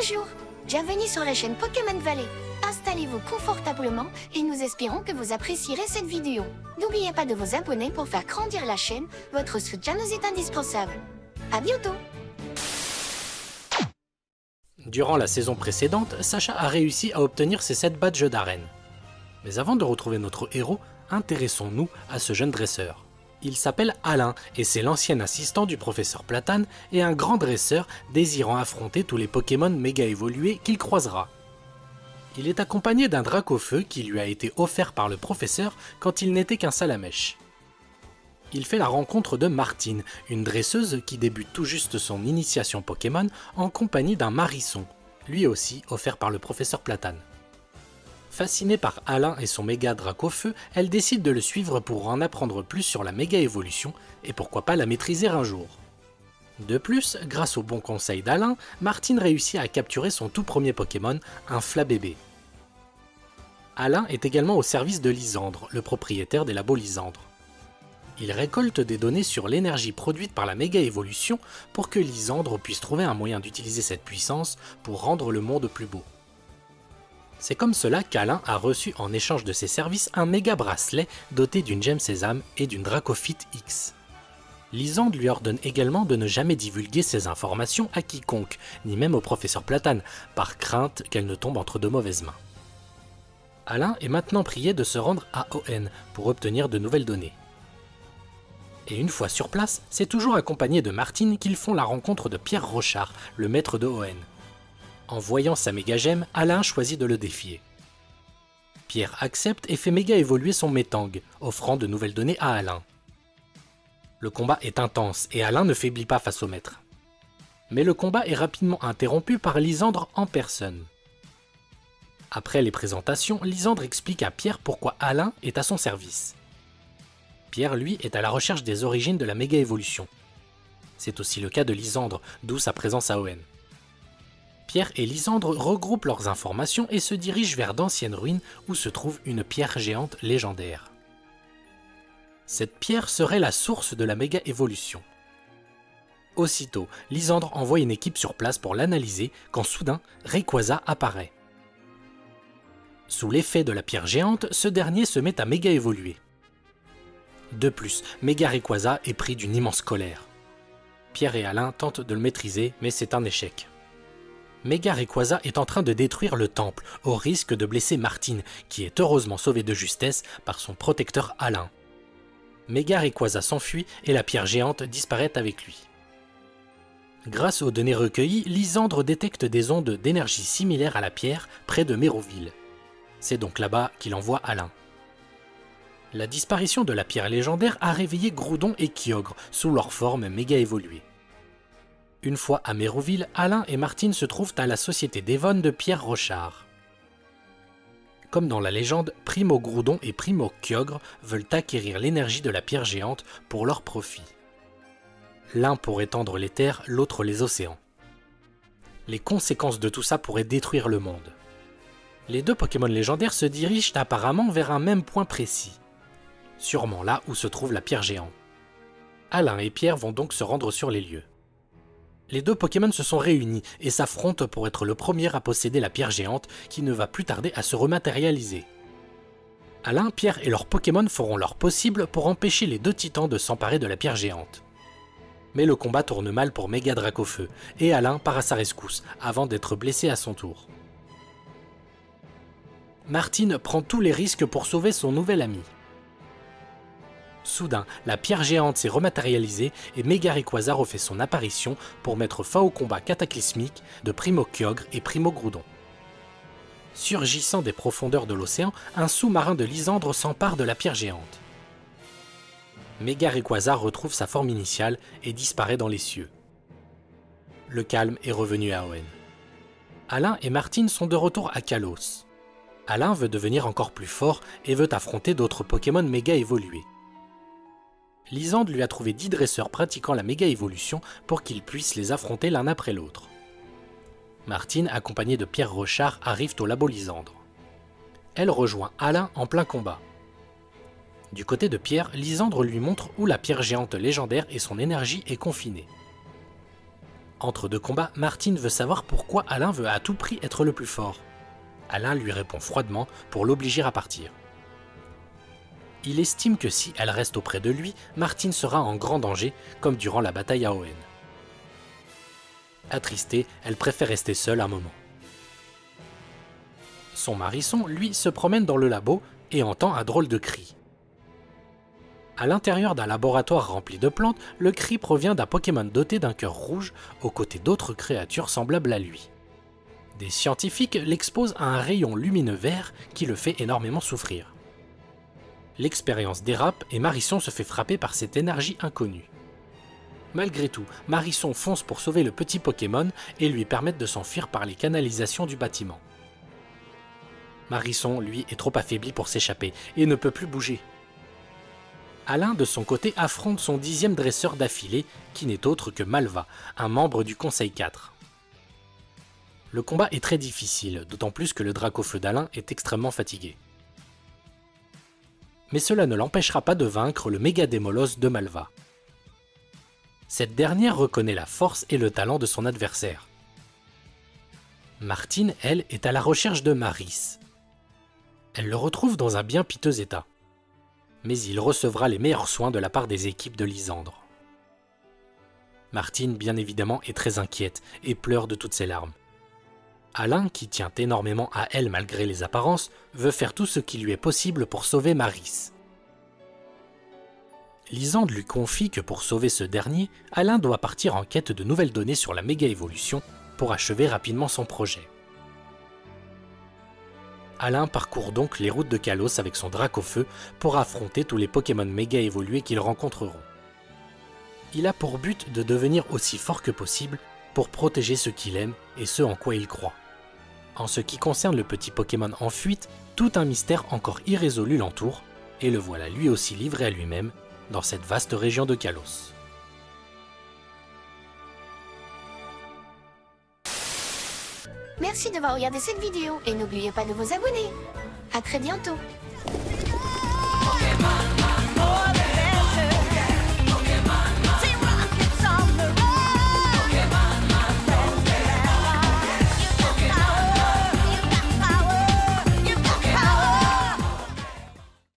Bonjour, bienvenue sur la chaîne Pokémon Valley. Installez-vous confortablement et nous espérons que vous apprécierez cette vidéo. N'oubliez pas de vous abonner pour faire grandir la chaîne, votre soutien nous est indispensable. A bientôt. Durant la saison précédente, Sacha a réussi à obtenir ses 7 badges d'arène. Mais avant de retrouver notre héros, intéressons-nous à ce jeune dresseur. Il s'appelle Alain et c'est l'ancien assistant du professeur Platane et un grand dresseur désirant affronter tous les Pokémon méga évolués qu'il croisera. Il est accompagné d'un Dracofeu qui lui a été offert par le professeur quand il n'était qu'un salamèche. Il fait la rencontre de Martine, une dresseuse qui débute tout juste son initiation Pokémon en compagnie d'un Marisson, lui aussi offert par le professeur Platane. Fascinée par Alain et son méga Dracofeu, elle décide de le suivre pour en apprendre plus sur la méga évolution et pourquoi pas la maîtriser un jour. De plus, grâce au bon conseil d'Alain, Martine réussit à capturer son tout premier Pokémon, un Flabébé. Alain est également au service de Lysandre, le propriétaire des labos Lysandre. Il récolte des données sur l'énergie produite par la méga évolution pour que Lysandre puisse trouver un moyen d'utiliser cette puissance pour rendre le monde plus beau. C'est comme cela qu'Alain a reçu en échange de ses services un méga bracelet doté d'une gemme sésame et d'une Dracofite X. Lysandre lui ordonne également de ne jamais divulguer ces informations à quiconque, ni même au professeur Platane, par crainte qu'elles ne tombent entre de mauvaises mains. Alain est maintenant prié de se rendre à ON pour obtenir de nouvelles données. Et une fois sur place, c'est toujours accompagné de Martine qu'ils font la rencontre de Pierre Rochard, le maître de ON. En voyant sa méga gemme, Alain choisit de le défier. Pierre accepte et fait méga évoluer son Metang, offrant de nouvelles données à Alain. Le combat est intense et Alain ne faiblit pas face au maître. Mais le combat est rapidement interrompu par Lysandre en personne. Après les présentations, Lysandre explique à Pierre pourquoi Alain est à son service. Pierre, lui, est à la recherche des origines de la méga évolution. C'est aussi le cas de Lysandre, d'où sa présence à ON. Pierre et Lysandre regroupent leurs informations et se dirigent vers d'anciennes ruines où se trouve une pierre géante légendaire. Cette pierre serait la source de la méga évolution. Aussitôt, Lysandre envoie une équipe sur place pour l'analyser quand soudain, Rayquaza apparaît. Sous l'effet de la pierre géante, ce dernier se met à méga évoluer. De plus, méga Rayquaza est pris d'une immense colère. Pierre et Alain tentent de le maîtriser, mais c'est un échec. Méga Rayquaza est en train de détruire le temple, au risque de blesser Martine, qui est heureusement sauvée de justesse par son protecteur Alain. Méga Rayquaza s'enfuit et la pierre géante disparaît avec lui. Grâce aux données recueillies, Lysandre détecte des ondes d'énergie similaires à la pierre près de Méroville. C'est donc là-bas qu'il envoie Alain. La disparition de la pierre légendaire a réveillé Groudon et Kyogre sous leur forme méga évoluée. Une fois à Méroville, Alain et Martine se trouvent à la société d'Evon de Pierre Rochard. Comme dans la légende, Primo Groudon et Primo Kyogre veulent acquérir l'énergie de la pierre géante pour leur profit. L'un pour étendre les terres, l'autre les océans. Les conséquences de tout ça pourraient détruire le monde. Les deux Pokémon légendaires se dirigent apparemment vers un même point précis. Sûrement là où se trouve la pierre géante. Alain et Pierre vont donc se rendre sur les lieux. Les deux Pokémon se sont réunis et s'affrontent pour être le premier à posséder la pierre géante qui ne va plus tarder à se rematérialiser. Alain, Pierre et leurs Pokémon feront leur possible pour empêcher les deux titans de s'emparer de la pierre géante. Mais le combat tourne mal pour Méga Dracofeu et Alain part à sa rescousse avant d'être blessé à son tour. Martine prend tous les risques pour sauver son nouvel ami. Soudain, la pierre géante s'est rematérialisée et Méga Rayquaza refait son apparition pour mettre fin au combat cataclysmique de Primo Kyogre et Primo Groudon. Surgissant des profondeurs de l'océan, un sous-marin de Lysandre s'empare de la pierre géante. Méga Rayquaza retrouve sa forme initiale et disparaît dans les cieux. Le calme est revenu à ON. Alain et Martine sont de retour à Kalos. Alain veut devenir encore plus fort et veut affronter d'autres Pokémon méga évolués. Lysandre lui a trouvé 10 dresseurs pratiquant la méga évolution pour qu'ils puissent les affronter l'un après l'autre. Martine, accompagnée de Pierre Rochard, arrive au labo Lysandre. Elle rejoint Alain en plein combat. Du côté de Pierre, Lysandre lui montre où la pierre géante légendaire et son énergie est confinée. Entre deux combats, Martine veut savoir pourquoi Alain veut à tout prix être le plus fort. Alain lui répond froidement pour l'obliger à partir. Il estime que si elle reste auprès de lui, Martine sera en grand danger, comme durant la bataille à Hoenn. Attristée, elle préfère rester seule un moment. Son Marisson, lui, se promène dans le labo et entend un drôle de cri. À l'intérieur d'un laboratoire rempli de plantes, le cri provient d'un Pokémon doté d'un cœur rouge aux côtés d'autres créatures semblables à lui. Des scientifiques l'exposent à un rayon lumineux vert qui le fait énormément souffrir. L'expérience dérape et Marisson se fait frapper par cette énergie inconnue. Malgré tout, Marisson fonce pour sauver le petit Pokémon et lui permettre de s'enfuir par les canalisations du bâtiment. Marisson, lui, est trop affaibli pour s'échapper et ne peut plus bouger. Alain, de son côté, affronte son 10e dresseur d'affilée, qui n'est autre que Malva, un membre du Conseil 4. Le combat est très difficile, d'autant plus que le Dracofeu d'Alain est extrêmement fatigué. Mais cela ne l'empêchera pas de vaincre le Mégadémolos de Malva. Cette dernière reconnaît la force et le talent de son adversaire. Martine, elle, est à la recherche de Maris. Elle le retrouve dans un bien piteux état. Mais il recevra les meilleurs soins de la part des équipes de Lysandre. Martine, bien évidemment, est très inquiète et pleure de toutes ses larmes. Alain, qui tient énormément à elle malgré les apparences, veut faire tout ce qui lui est possible pour sauver Maris. Lysandre lui confie que pour sauver ce dernier, Alain doit partir en quête de nouvelles données sur la méga-évolution pour achever rapidement son projet. Alain parcourt donc les routes de Kalos avec son Dracofeu pour affronter tous les Pokémon méga évolués qu'ils rencontreront. Il a pour but de devenir aussi fort que possible pour protéger ce qu'il aime et ce en quoi il croit. En ce qui concerne le petit Pokémon en fuite, tout un mystère encore irrésolu l'entoure, et le voilà lui aussi livré à lui-même dans cette vaste région de Kalos. Merci d'avoir regardé cette vidéo et n'oubliez pas de vous abonner. À très bientôt. Pokémon.